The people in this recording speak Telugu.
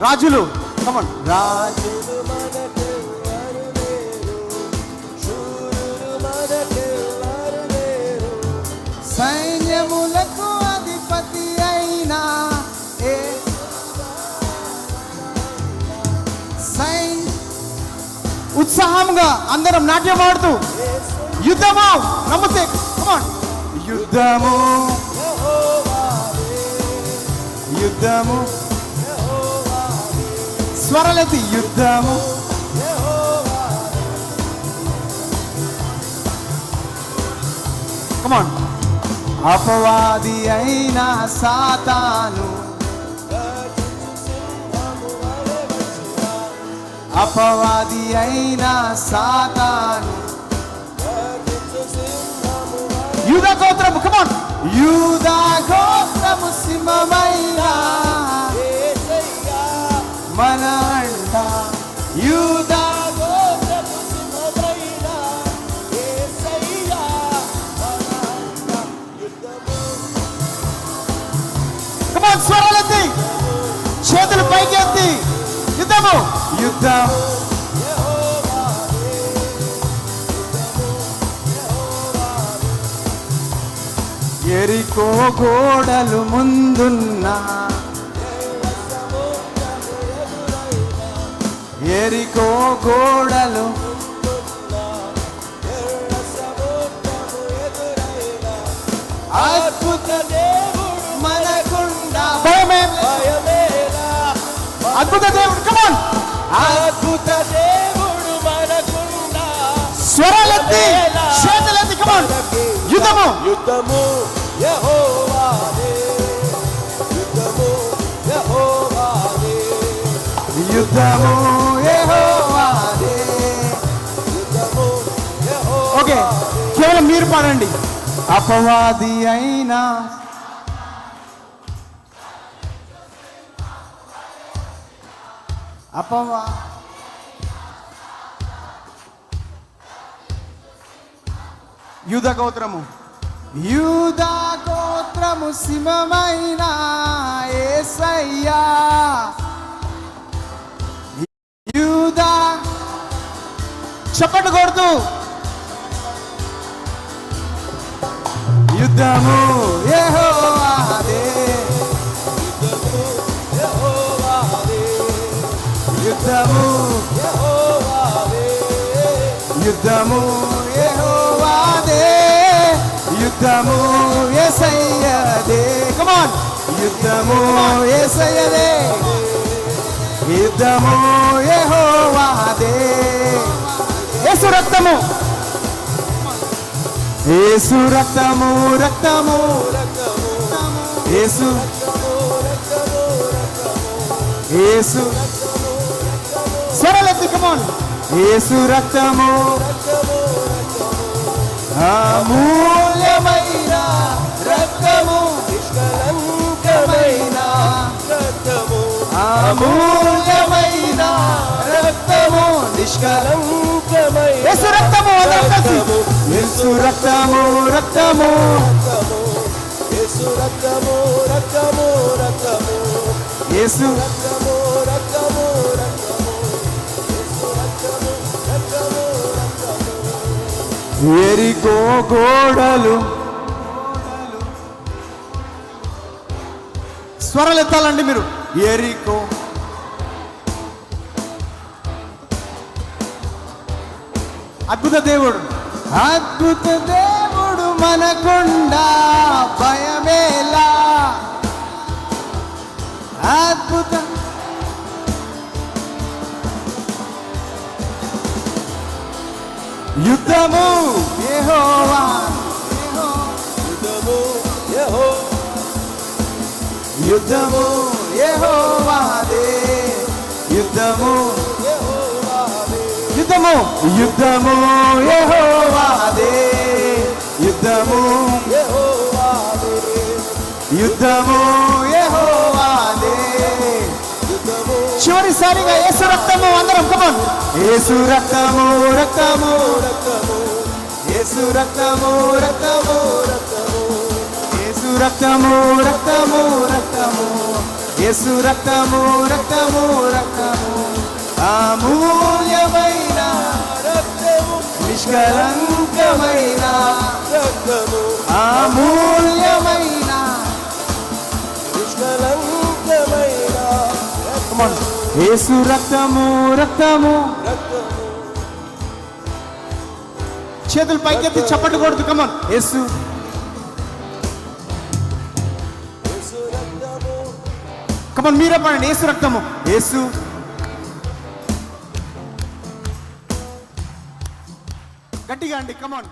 రాజులు కమన్ రాజులు సైన్యములకు అధిపతి అయినా ఉత్సాహంగా అందరం నాట్యం ఆడుతూ యుద్ధము నమ్మితే కమన్ యుద్ధము యుద్ధము స్వరలెత్తి యుద్ధము కమాన్ అపవాది అయిన సాతాను అపవాది అయిన సాతాను యూదా గోత్రము కమాన్ యూదా గోత్రము సింహమైన మన అంట యూదా గోత్రము సింహమైన యేసయ్యా మన అంట యుద్ధము కమాన్ స్వరాలెత్తి చేతులు పైకెత్తి యుద్ధము యుద్ధం ఎరికో గోడలు ముందున్నా ఎరికో గోడలు అద్భుత దేవుడు మనకుండా అద్భుత దేవుడు కమాన్ అద్భుత దేవుడు మనకుండా స్వరాలెత్తి చేతులెత్తి కమాన్ యుద్ధము యుద్ధము యెహోవాదే యుద్ధము యెహోవాదే యుద్ధము యెహోవాదే యుద్ధము యెహోవాదే. ఓకే కేవలం మీరు పాడండి అపవాది అయినా అపవా యూదా గోత్రము యూదా గోత్రము సింహమైన యేసయ్యా యూదా చప్పట్లు కొడుతూ యుద్ధము యెహోవాదే యుద్ధము యెహోవాదే యుద్ధము యెహోవాదే యుద్ధము యేసయ్యదే కమాన్ యుద్ధము యేసయ్యదే యుద్ధము యెహోవాదే యేసు రక్తము యేసు రక్తము రక్తము యేసు యేసు స్వరలెత్తి కమాన్ యేసు రక్తము అమూల్యమైన రక్తము నిష్కలంకమైన రక్తము అమూల్యమైన రక్తము నిష్కలంకమైన యేసు రక్తము యేసు రక్తము రక్తము యేసు రక్తము రక్తము రక్తము యేసు రక్తము రక్తము రక్తము యేసు రక్తము రక్తము రక్తము. ఎరికో గోడలు స్వరాలు ఎత్తాలండి మీరు ఎరికో అద్భుత దేవుడు అద్భుత దేవుడు మనకుండా భయమేలా అద్భుత యుద్ధము యెహోవా యుద్ధము యెహోవా యుద్ధము యెహోవాదే యుద్ధము యెహోవాదే యుద్ధము యుద్ధము యెహోవాదే యుద్ధము యెహోవాదే యుద్ధము యెహోవాదే యుద్ధము చివరిసారిగా యేసు రక్తము అందరం కమాన్ యేసు రక్తము రక్తము రక్తము యేసు రక్తము రక్తము రక్తము యేసు రక్తము రక్తము రక్తము యేసు రక్తము రక్తము రక్తము అమూల్యమైన రక్తము నిష్కలంకమైన రక్తము అమూల్యమైన నిష్కలంకమైన Come on. యేసు రక్తము రక్తము రక్తము చేతులు పైకెత్తి చప్పట్లు కొడుతూ కమన్ యేసు యేసు రక్తము కమన్ మీరే పాడండి యేసు రక్తము యేసు గట్టిగా అండి కమన్